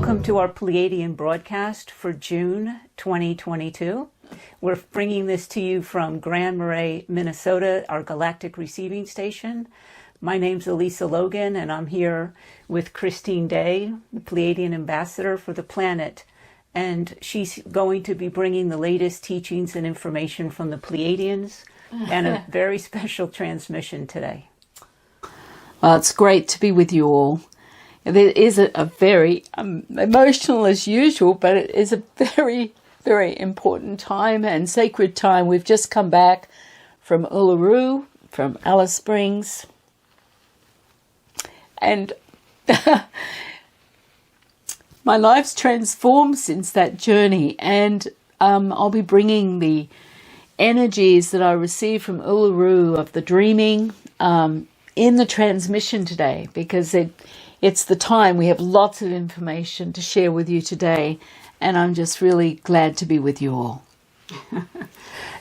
Welcome to our Pleiadian broadcast for June 2022. We're bringing this to you from Grand Marais, Minnesota, our galactic receiving station. My name's Elisa Logan, and I'm here with Christine Day, the Pleiadian ambassador for the planet. And she's going to be bringing the latest teachings and information from the Pleiadians and a very special transmission today. Well, it's great to be with you all. It is a very emotional as usual, but it is a very, very important time and sacred time. We've just come back from Uluru, from Alice Springs, and my life's transformed since that journey, and I'll be bringing the energies that I received from Uluru of the dreaming in the transmission today, because it's the time. We have lots of information to share with you today, and I'm just really glad to be with you all.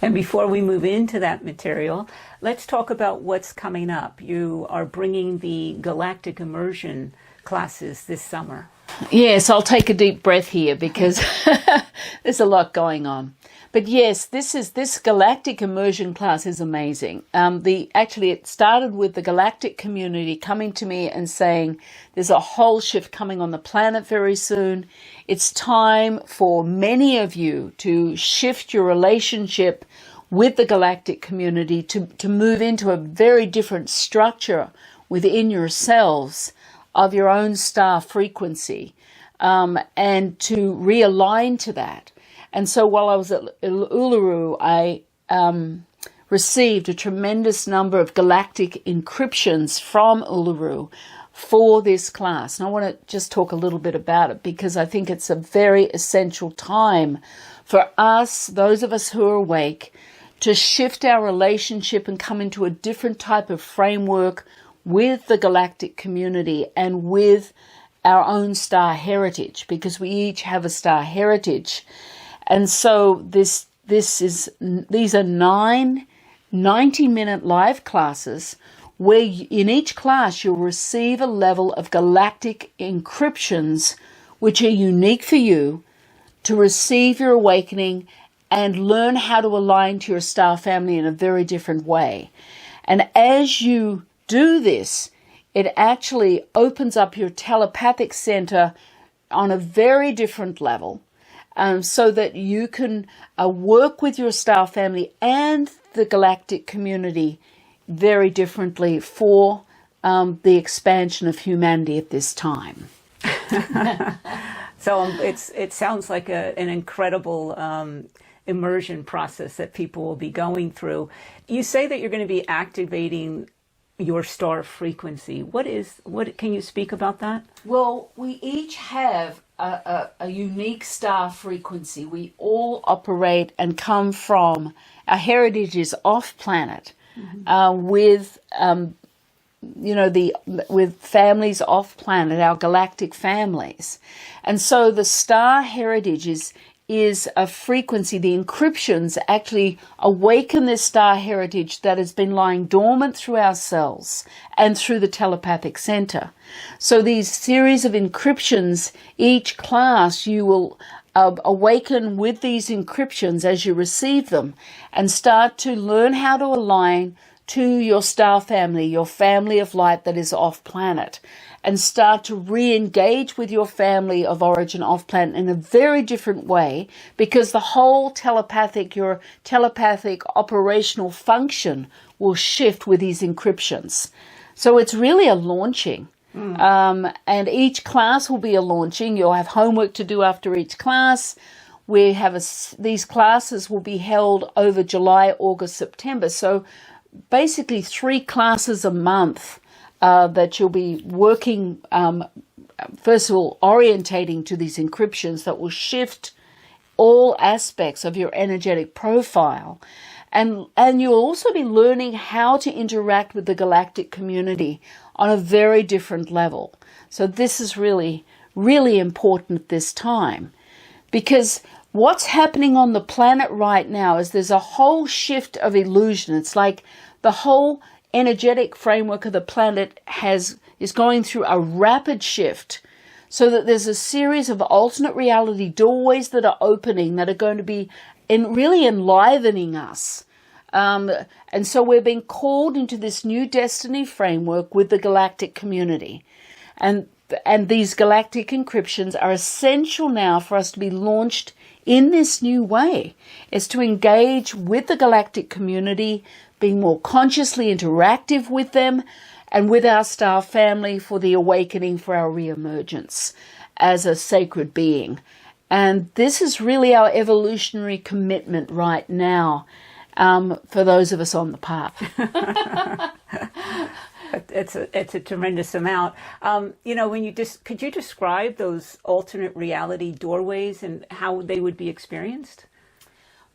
And before we move into that material, let's talk about what's coming up. You are bringing the galactic immersion classes this summer. Yes, I'll take a deep breath here because there's a lot going on. But yes, this galactic immersion class is amazing. Actually, it started with the galactic community coming to me and saying there's a whole shift coming on the planet very soon. It's time for many of you to shift your relationship with the galactic community, to move into a very different structure within yourselves of your own star frequency, and to realign to that. And so while I was at Uluru, I received a tremendous number of galactic encryptions from Uluru for this class. And I want to just talk a little bit about it, because I think it's a very essential time for us, those of us who are awake, to shift our relationship and come into a different type of framework with the galactic community and with our own star heritage, because we each have a star heritage. And so these are 9 90-minute live classes where in each class you'll receive a level of galactic encryptions which are unique for you to receive your awakening and learn how to align to your star family in a very different way. And as you do this, it actually opens up your telepathic center on a very different level, so that you can work with your star family and the galactic community very differently for the expansion of humanity at this time. So it sounds like an incredible immersion process that people will be going through. You say that you're going to be activating your star frequency. What can you speak about that? Well, we each have a unique star frequency. We all operate and come from, our heritage is off planet, with with families off planet, our galactic families. And so the star heritage is a frequency. The encryptions actually awaken this star heritage that has been lying dormant through our cells and through the telepathic center. So these series of encryptions, each class you will awaken with these encryptions as you receive them and start to learn how to align to your star family, your family of light that is off planet, and start to re-engage with your family of origin off planet in a very different way, because the whole your telepathic operational function will shift with these encryptions. So it's really a launching. And each class will be a launching. You'll have homework to do after each class. These classes will be held over July, August, September. So basically 3 classes a month that you'll be working, first of all, orientating to these encryptions that will shift all aspects of your energetic profile. And you'll also be learning how to interact with the galactic community on a very different level. So this is really, really important at this time, because what's happening on the planet right now is there's a whole shift of illusion. It's like the whole energetic framework of the planet is going through a rapid shift. so that there's a series of alternate reality doorways that are opening that are going to be really enlivening us. And so we're being called into this new destiny framework with the galactic community. And these galactic encryptions are essential now for us to be launched in this new way. It's to engage with the galactic community, being more consciously interactive with them, and with our star family for the awakening, for our reemergence as a sacred being. And this is really our evolutionary commitment right now, for those of us on the path. It's a tremendous amount. When could you describe those alternate reality doorways and how they would be experienced?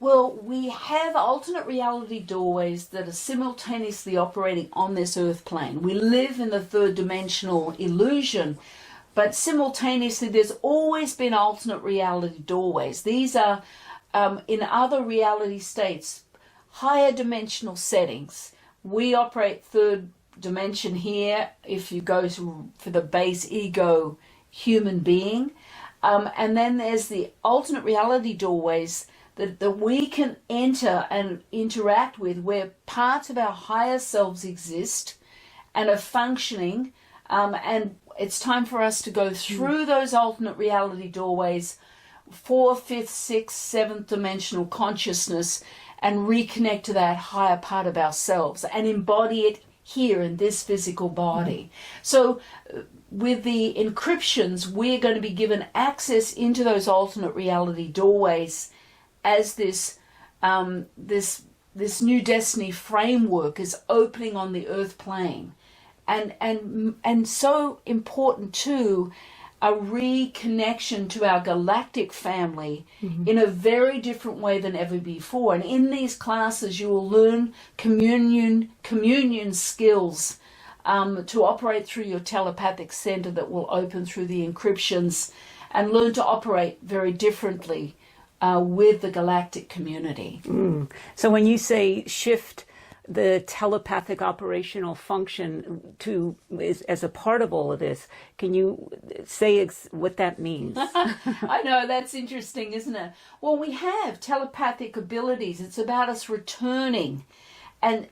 Well, we have alternate reality doorways that are simultaneously operating on this earth plane. We live in the third dimensional illusion, but simultaneously there's always been alternate reality doorways. These are, in other reality states, higher dimensional settings. We operate third dimension here if you go for the base ego human being. And then there's the alternate reality doorways that we can enter and interact with, where parts of our higher selves exist and are functioning. And it's time for us to go through those alternate reality doorways, 4th, 5th, 6th, 7th dimensional consciousness, and reconnect to that higher part of ourselves and embody it here in this physical body. So with the encryptions, we're going to be given access into those alternate reality doorways as this new destiny framework is opening on the earth plane. And so important too, a reconnection to our galactic family in a very different way than ever before. And in these classes, you will learn communion skills to operate through your telepathic center that will open through the encryptions, and learn to operate very differently with the galactic community. So when you say shift the telepathic operational function as a part of all of this, can you say what that means? I know, that's interesting, isn't it? Well, we have telepathic abilities. It's about us returning and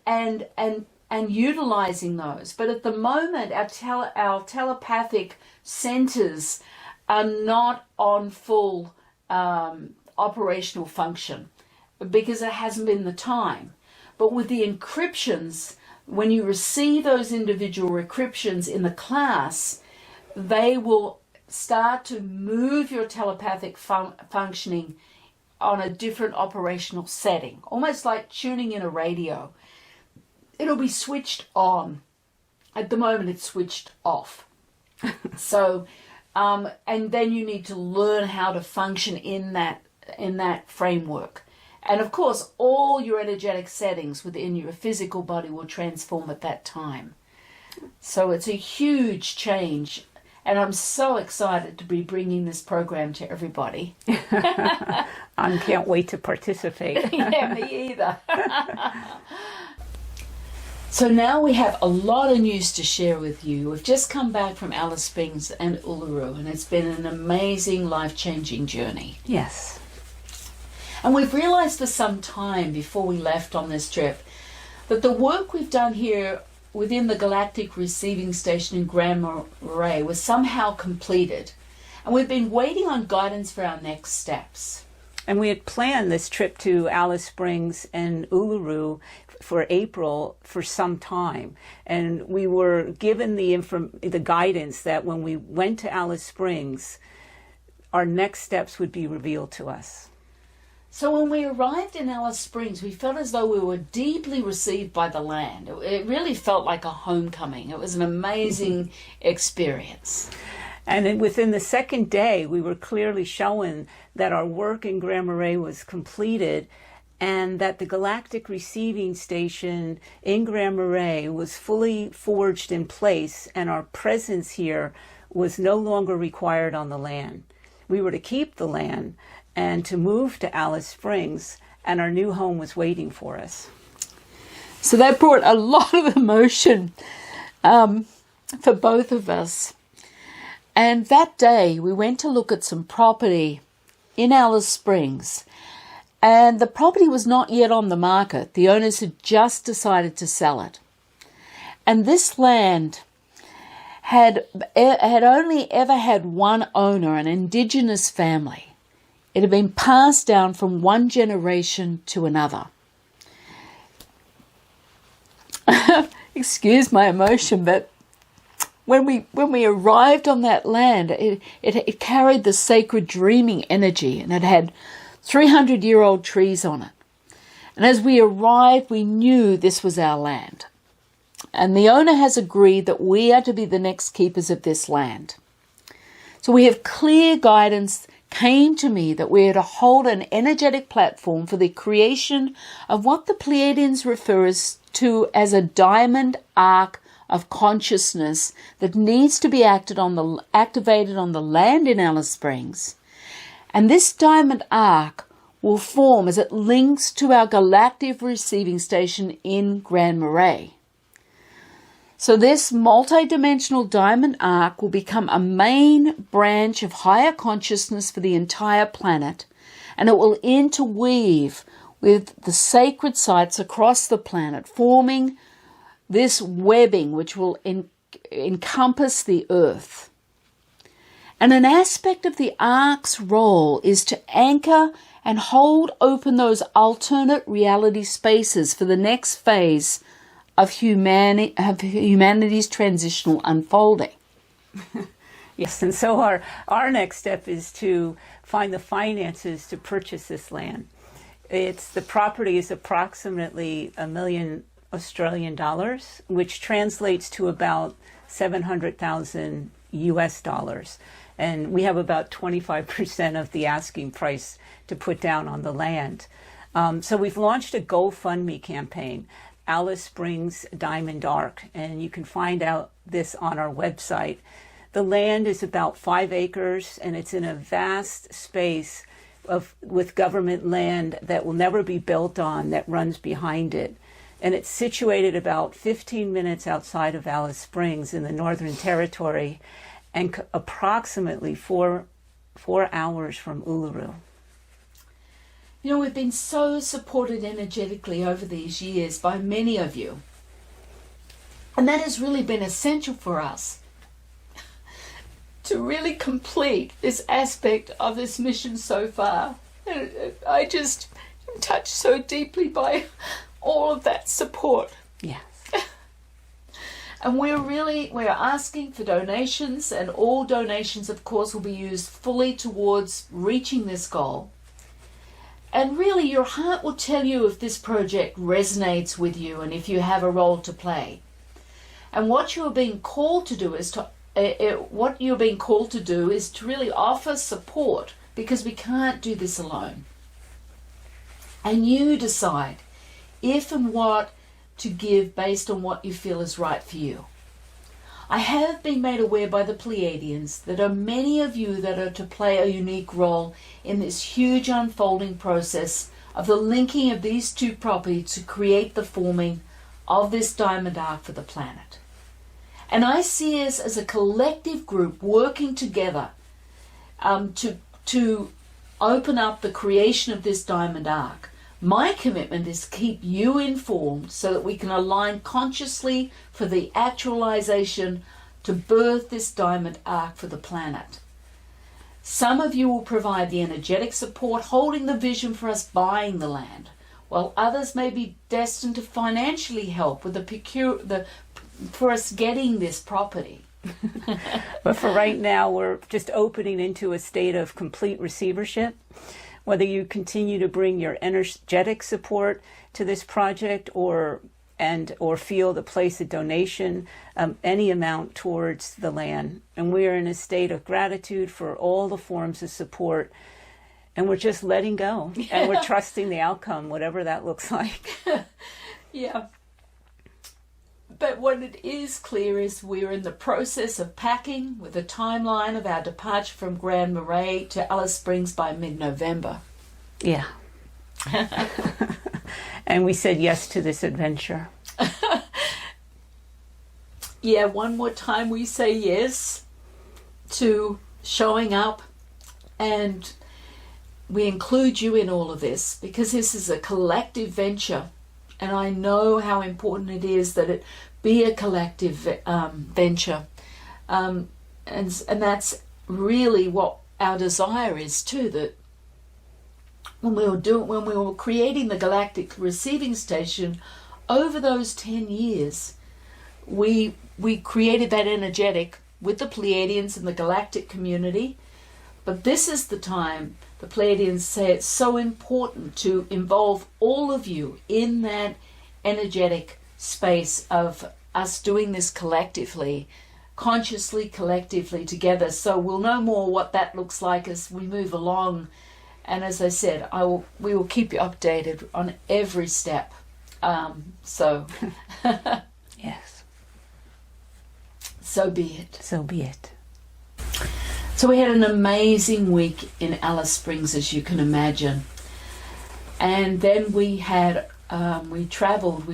utilizing those. But at the moment, our telepathic centers are not on full operational function because it hasn't been the time. But with the encryptions, when you receive those individual encryptions in the class, they will start to move your telepathic functioning on a different operational setting, almost like tuning in a radio. It'll be switched on. At the moment, it's switched off. So, and then you need to learn how to function in that framework. And of course, all your energetic settings within your physical body will transform at that time. So it's a huge change. And I'm so excited to be bringing this program to everybody. I can't wait to participate. Yeah, me either. So now we have a lot of news to share with you. We've just come back from Alice Springs and Uluru, and it's been an amazing, life-changing journey. Yes. And we've realized for some time before we left on this trip that the work we've done here within the Galactic Receiving Station in Grand Marais was somehow completed. And we've been waiting on guidance for our next steps. And we had planned this trip to Alice Springs and Uluru for April for some time. And we were given the guidance that when we went to Alice Springs, our next steps would be revealed to us. So when we arrived in Alice Springs, we felt as though we were deeply received by the land. It really felt like a homecoming. It was an amazing experience. And within the second day, we were clearly shown that our work in Grand Marais was completed, and that the Galactic Receiving Station in Grand Marais was fully forged in place, and our presence here was no longer required on the land. We were to keep the land and to move to Alice Springs, and our new home was waiting for us. So that brought a lot of emotion for both of us. And that day we went to look at some property in Alice Springs. And the property was not yet on the market. The owners had just decided to sell it. And this land had only ever had one owner, an indigenous family. It had been passed down from one generation to another. Excuse my emotion, but when we arrived on that land, it carried the sacred dreaming energy, and it had 300-year-old trees on it. And as we arrived, we knew this was our land. And the owner has agreed that we are to be the next keepers of this land. So we have clear guidance came to me that we are to hold an energetic platform for the creation of what the Pleiadians refers to as a diamond arc of consciousness that needs to be activated on the land in Alice Springs. And this diamond arc will form as it links to our galactic receiving station in Grand Marais. So this multidimensional diamond arc will become a main branch of higher consciousness for the entire planet, and it will interweave with the sacred sites across the planet, forming this webbing which will encompass the earth. And an aspect of the arc's role is to anchor and hold open those alternate reality spaces for the next phase of humanity's transitional unfolding. Yes, and so our next step is to find the finances to purchase this land. The property is approximately $1 million Australian dollars, which translates to about 700,000 US dollars. And we have about 25% of the asking price to put down on the land. So we've launched a GoFundMe campaign, Alice Springs Diamond Arc, and you can find out this on our website. The land is about 5 acres, and it's in a vast space with government land that will never be built on, that runs behind it. And it's situated about 15 minutes outside of Alice Springs in the Northern Territory, and approximately 4 hours from Uluru. You know, we've been so supported energetically over these years by many of you. And that has really been essential for us to really complete this aspect of this mission so far. I just am touched so deeply by all of that support. Yes. And we're asking for donations, and all donations, of course, will be used fully towards reaching this goal. And really, your heart will tell you if this project resonates with you and if you have a role to play. And what you are being called to do is to really offer support, because we can't do this alone. And you decide if and what to give based on what you feel is right for you. I have been made aware by the Pleiadians that there are many of you that are to play a unique role in this huge unfolding process of the linking of these two properties to create the forming of this diamond arc for the planet. And I see us as a collective group working together to open up the creation of this diamond arc. My commitment is to keep you informed so that we can align consciously for the actualization to birth this diamond arc for the planet. Some of you will provide the energetic support, holding the vision for us buying the land, while others may be destined to financially help with for us getting this property. But for right now, we're just opening into a state of complete receivership. Whether you continue to bring your energetic support to this project or feel to place a donation, any amount towards the land. And we are in a state of gratitude for all the forms of support. And we're just letting go. Yeah. And we're trusting the outcome, whatever that looks like. Yeah. But what it is clear is we're in the process of packing with a timeline of our departure from Grand Marais to Alice Springs by mid-November. Yeah. And we said yes to this adventure. Yeah, one more time we say yes. to showing up, and we include you in all of this because this is a collective venture, and I know how important it is that it be a collective venture, and that's really what our desire is too. That when we were creating the Galactic Receiving Station over those 10 years, we created that energetic with the Pleiadians and the galactic community. But this is the time the Pleiadians say it's so important to involve all of you in that energetic space of us doing this collectively, consciously, collectively together. So we'll know more what that looks like as we move along. And as I said, we will keep you updated on every step. Yes. So be it. So be it. So we had an amazing week in Alice Springs, as you can imagine. And then we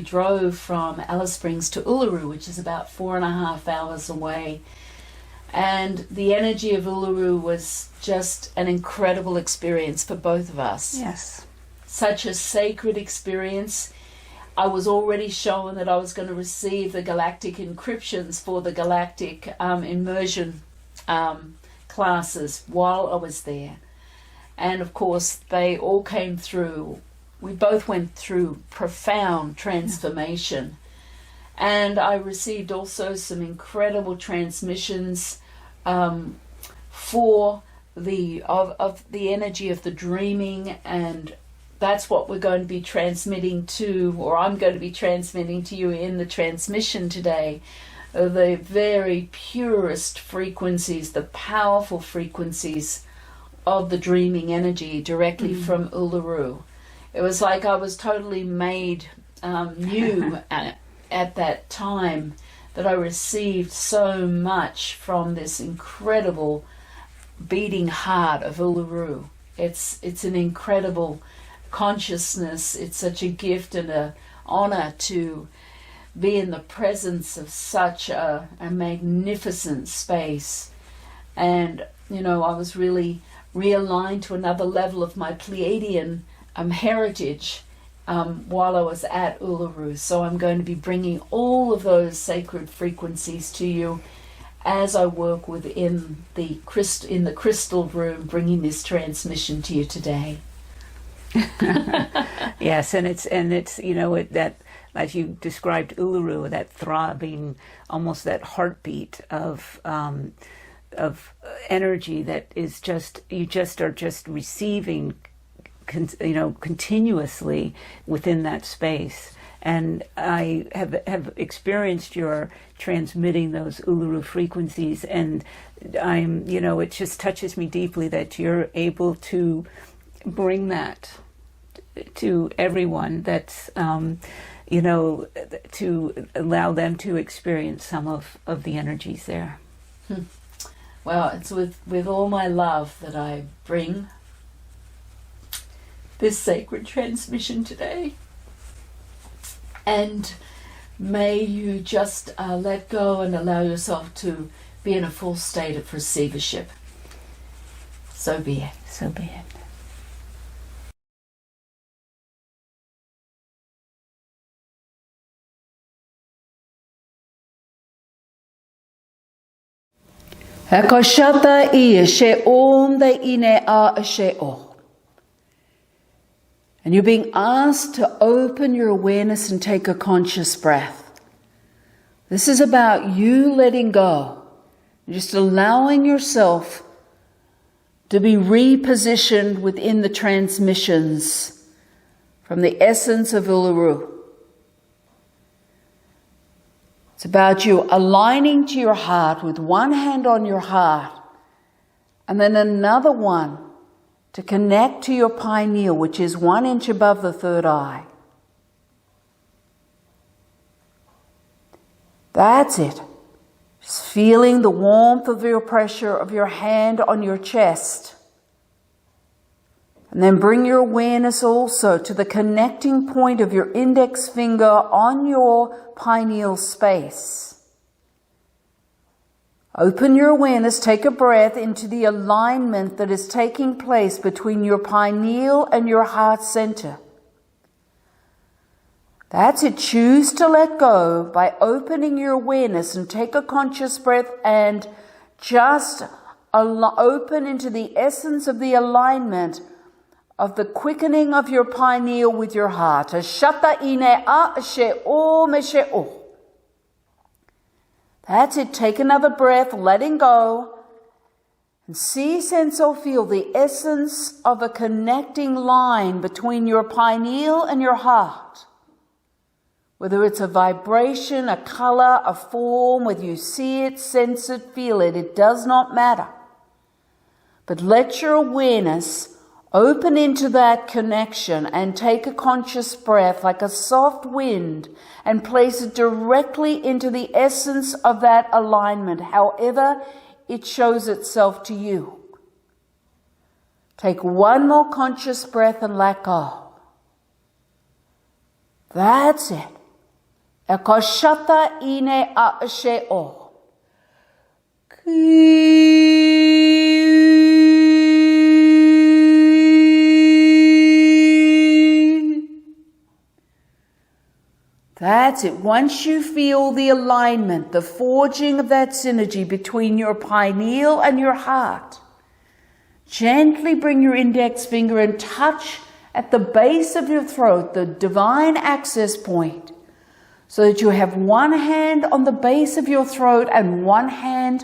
drove from Alice Springs to Uluru, which is about 4.5 hours away. And the energy of Uluru was just an incredible experience for both of us. Yes. Such a sacred experience. I was already shown that I was going to receive the galactic encryptions for the galactic immersion classes while I was there. And of course, they all came through. We both went through profound transformation. And I received also some incredible transmissions for the energy of the dreaming, and that's what we're going to be transmitting to, or I'm going to be transmitting to you in the transmission today. The very purest frequencies, the powerful frequencies of the dreaming energy directly from Uluru. It was like I was totally made new at that time, that I received so much from this incredible beating heart of Uluru. It's an incredible consciousness. It's such a gift and an honor to be in the presence of such a magnificent space. And, I was really realigned to another level of my Pleiadian heritage while I was at Uluru. So I'm going to be bringing all of those sacred frequencies to you as I work within the crystal room, bringing this transmission to you today. Yes, and it's that, as you described Uluru, that throbbing, almost that heartbeat of energy that is you are just receiving continuously within that space. And I have experienced your transmitting those Uluru frequencies, and it just touches me deeply that you're able to bring that to everyone, that's to allow them to experience some of the energies there. Well, it's with all my love that I bring this sacred transmission today. And may you just let go and allow yourself to be in a full state of receivership. So be it. So be it. Hakoshata I she om de ine a she o. And you're being asked to open your awareness and take a conscious breath. This is about you letting go, just allowing yourself to be repositioned within the transmissions from the essence of Uluru. It's about you aligning to your heart with one hand on your heart and then another one to connect to your pineal, which is 1 inch above the third eye. That's it. Just feeling the warmth of your pressure of your hand on your chest. And then bring your awareness also to the connecting point of your index finger on your pineal space. Open your awareness, take a breath into the alignment that is taking place between your pineal and your heart center. That's it. Choose to let go by opening your awareness and take a conscious breath and just open into the essence of the alignment of the quickening of your pineal with your heart. That's it. Take another breath, letting go. And see, sense, or feel the essence of a connecting line between your pineal and your heart. Whether it's a vibration, a color, a form, whether you see it, sense it, feel it, it does not matter. But let your awareness open into that connection and take a conscious breath like a soft wind and place it directly into the essence of that alignment, however it shows itself to you. Take one more conscious breath and let go. That's it. Ekoshata ine aashe o. That's it. Once you feel the alignment, the forging of that synergy between your pineal and your heart, gently bring your index finger and touch at the base of your throat, the divine access point, so that you have one hand on the base of your throat and one hand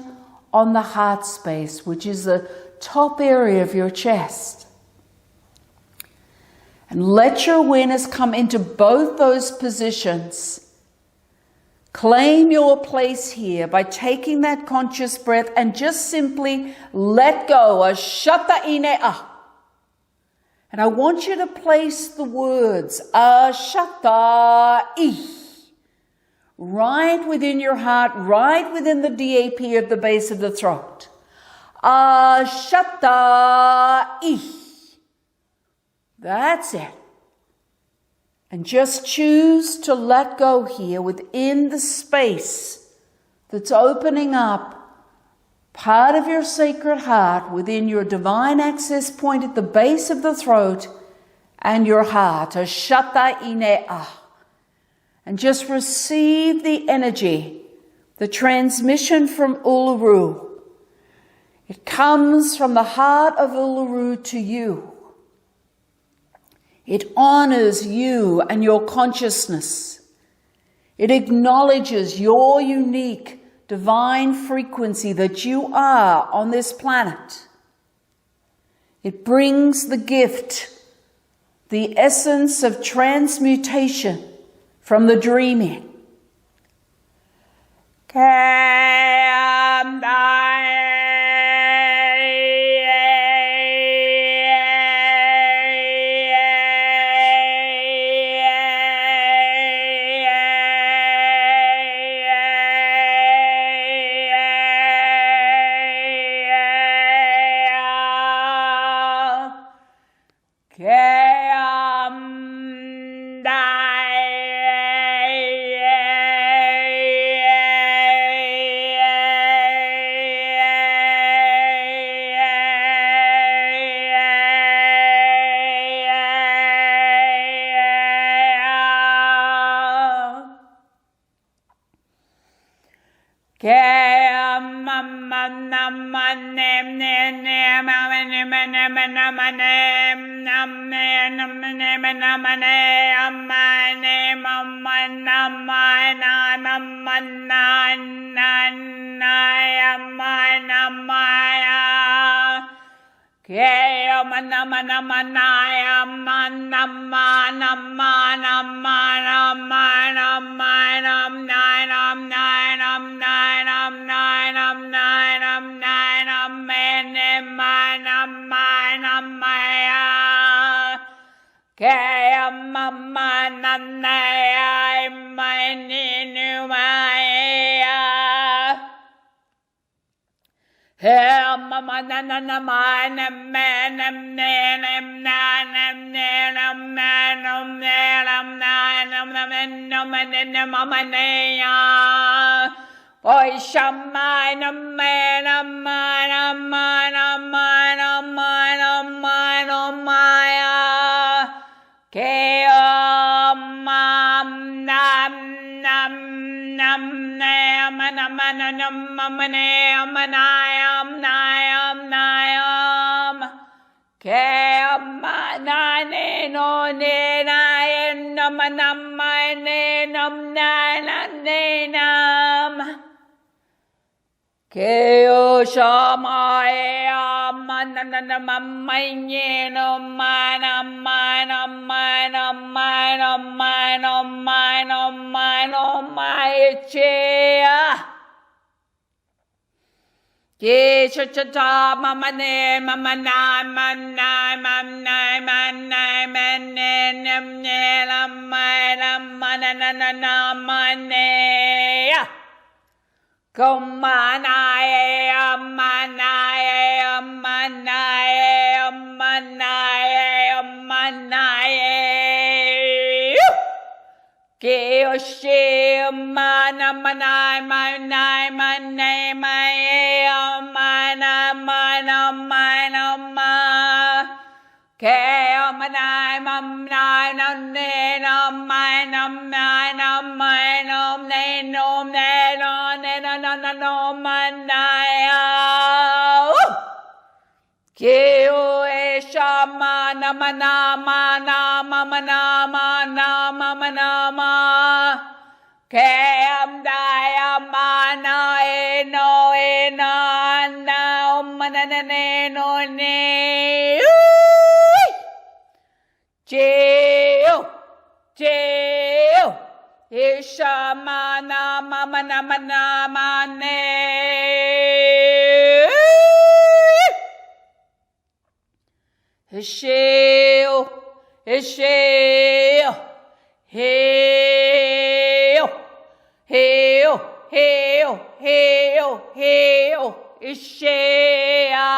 on the heart space, which is the top area of your chest. And let your awareness come into both those positions. Claim your place here by taking that conscious breath and just simply let go. Ashata inea. And I want you to place the words ashata I right within your heart, right within the DAP of the base of the throat. Ashata I. That's it. And just choose to let go here within the space that's opening up part of your sacred heart within your divine access point at the base of the throat and your heart. Ashata inea. And just receive the energy, the transmission from Uluru. It comes from the heart of Uluru to you. It honors you and your consciousness. It acknowledges your unique divine frequency that you are on this planet. It brings the gift, the essence of transmutation from the dreaming. Oi shamai namai namai namai namai namai namai namaya keom nam nam nam nam nam nam nam nam nayam nayam nayam keom nane no ne nayen nam nam ne nam ne nam Keo shamaya manana mamanye no mana mana mana mana mana mana mana maichea Ke chachata mamane mamana manai manai manai manai namne lamai lamana na manea Komanae amanae amanae amanae amanae Keoshi mana manai manai manai manai amana mana mana ma Keo manai manai nane namai namai namai namai namai no manaya Keo esha mana mana mana mana mana mana ma Keam daya mana eno ena na manane no ne Jeo Jeo Isha mana mana mana mane Isheo Isheo Heo Heo Heo Heo Heo Ishea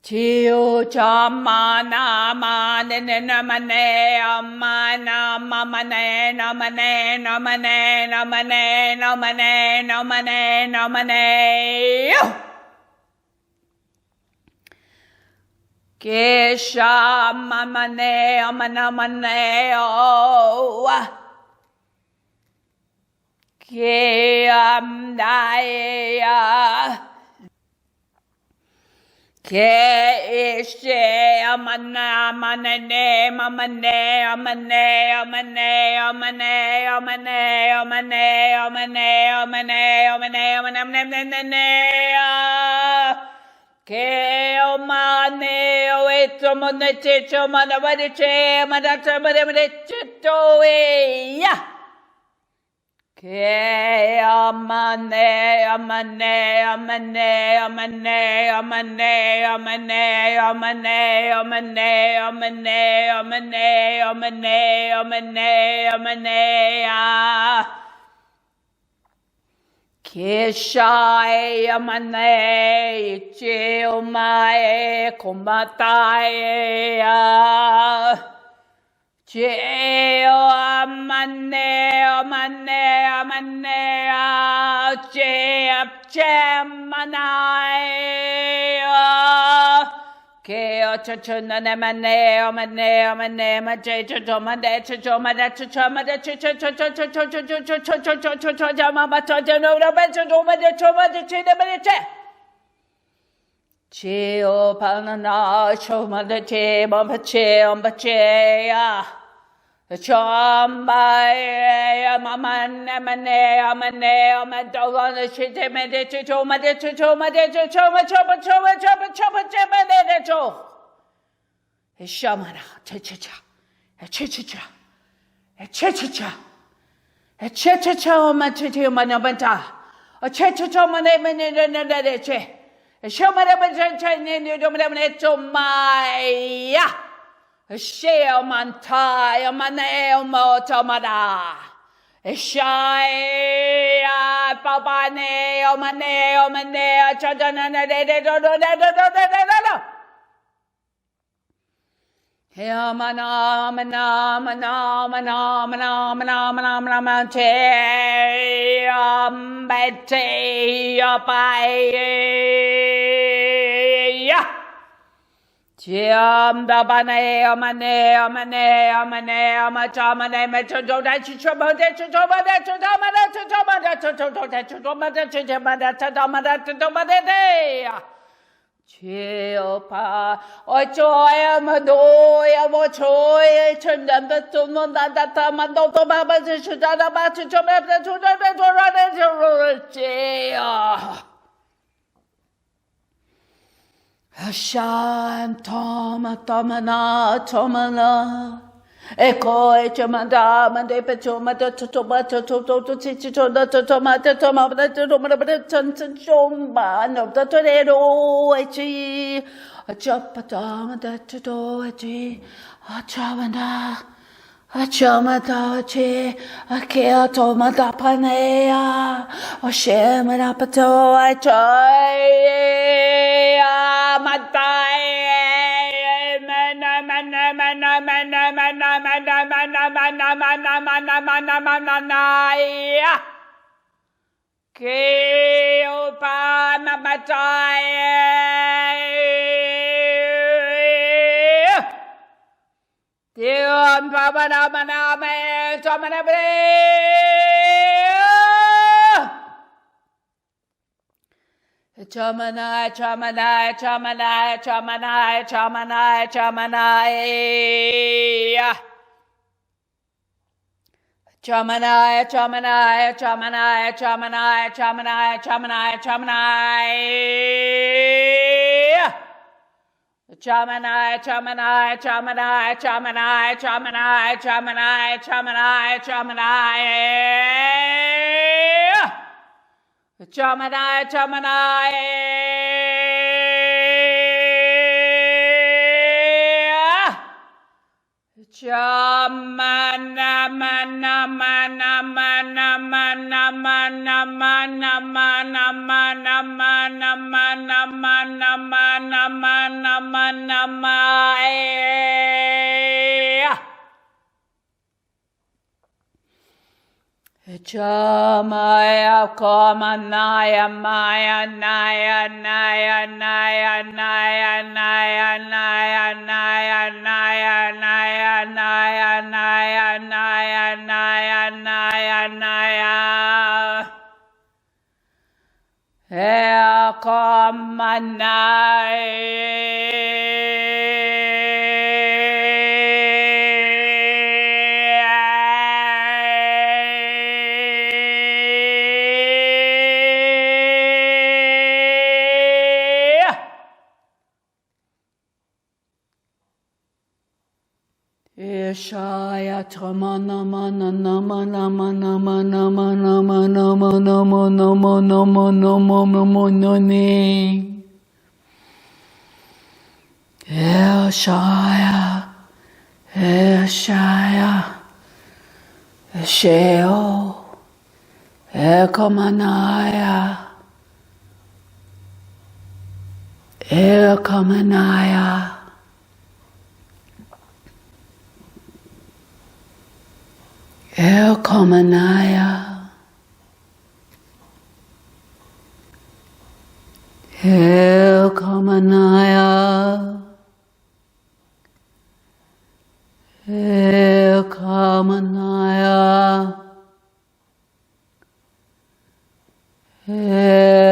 Tio chamana mane namane amana mamane namane namane namane namane namane namane Kesha mamane amana mane o Ke amdaya Ke ishe amana manane mamane amane amane amane amane amane amane amane amane amane ke omane oeto monete chomana vadiche manata madete toya Ke amane amane amane amane amane amane amane amane amane amane amane amane amane Keshai amane cheumae komatae Cheo amane amane amane chep chemanai Keo chachuna nemane amane amane mache chachomade chachomade chachomade chachomade Cheo panana chomade che bombache bombache Chombae amane amane amane amadogana chite mede chomade chomade choma choma choma choma choma choma cho Shamana chichicha chichicha chichicha chichicha matiti manabanta chichicha mane mane che Shamana mane domane chomaya Sheo mantai maneo motomada Shai papane maneo maneo chadana de Jam da bane amane amane amane amachamane mechoda chichomade chichomade chichomade chichomade chichomade chichomade chichomade chichomade chichomade Chiopa ochoya madoya mochoya chandamba tumanda data mando to baba chichada ba chichomade chichomade chichomade Hashem Toma Tomana Tomana Eko Echamanda Mande Petoma Totoma Toto Chichona Tomata Tomata Tomata Tantan Chomba No Tatorero Echi Achapatama Tato Echi Achamanda Achamatachi Akea Tomata Panea Oshemana Pato Achai Chamanai, Chamanai, Chamanai, Chamanai, Chamanai, Chamanai. Chamanai, Chamanai, Chamanai, Chamanai, Chamanai, Chamanai, Chamanai. Chamanai, Chamanai, Chamanai, Chamanai, Chamanai, Chamanai, Chamanai, Chamanai. Chamanai, Chamanai. Chamana, mana, mana, mana, mana, mana, mana, mana, mana, mana, mana, mana, mana, mana, mana, mana. Chamaya Kamanaya Maya Naya Naya Naya Naya Naya Naya Naya Naya Naya Naya Naya Naya Naya Naya Naya Shaya Tramana Mana Nama Nama Nama Nama Nama Nama Nama Nama Nama Nama Nama Nani Shaya Shaya Sheo Ekamanaya Ekamanaya Elkamanaya, Elkamanaya, Elkamanaya, Elkamanaya, Elkamanaya,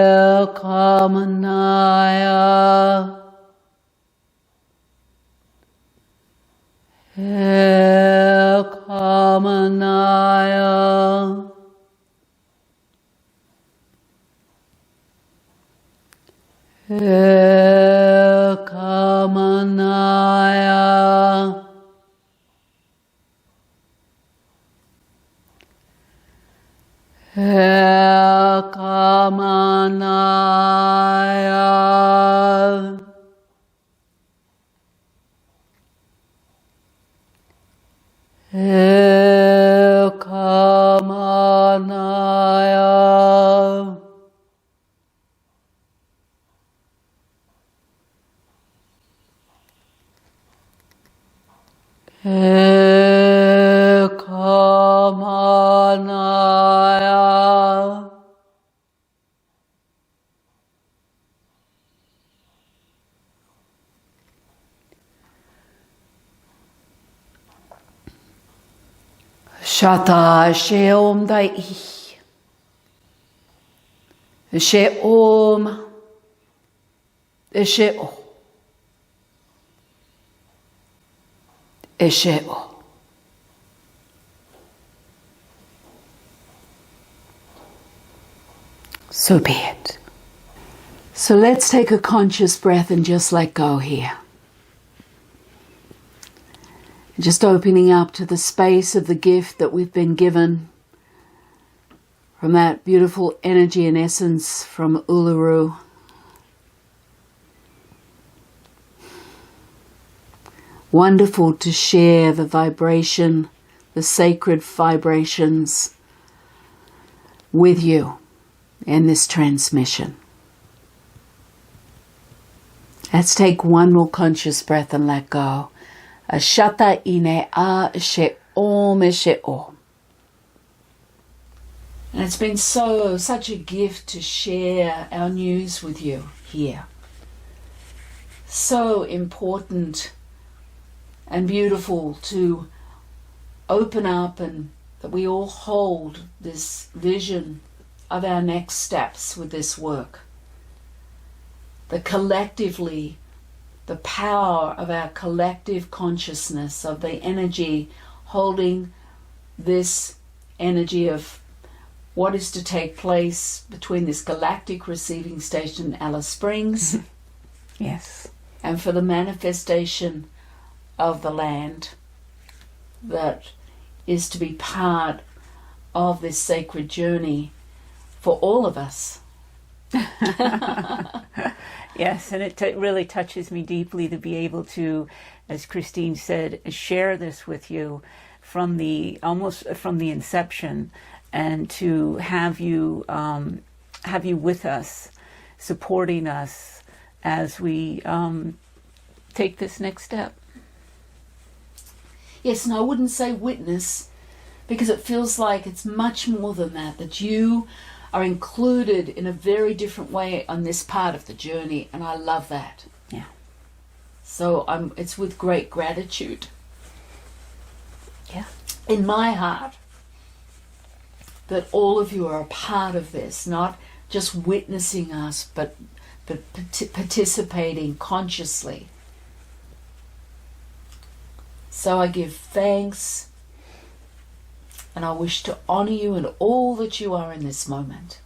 Elkamanaya, Elkamanaya, Elkamanaya, Ekamanaya. Shata Sheom Dai. Sheom. Sheo. Sheo. So be it. So let's take a conscious breath and just let go here. Just opening up to the space of the gift that we've been given from that beautiful energy and essence from Uluru. Wonderful to share the vibration, the sacred vibrations with you in this transmission. Let's take one more conscious breath and let go. Ashata ine a she om she om. And it's been such a gift to share our news with you here. So important and beautiful to open up and that we all hold this vision of our next steps with this work. That collectively, the power of our collective consciousness, of the energy holding this energy of what is to take place between this galactic receiving station, Alice Springs, Yes. and for the manifestation of the land that is to be part of this sacred journey for all of us. Yes, and it really touches me deeply to be able to, as Christine said, share this with you from the inception, and to have you with us, supporting us as we take this next step. Yes, and I wouldn't say witness, because it feels like it's much more than that, that you are included in a very different way on this part of the journey, and I love that. Yeah. So it's with great gratitude. Yeah. In my heart, that all of you are a part of this, not just witnessing us, but participating consciously. So I give thanks, and I wish to honor you in all that you are in this moment.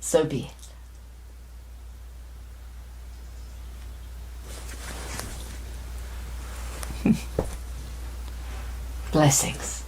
So be it. Blessings.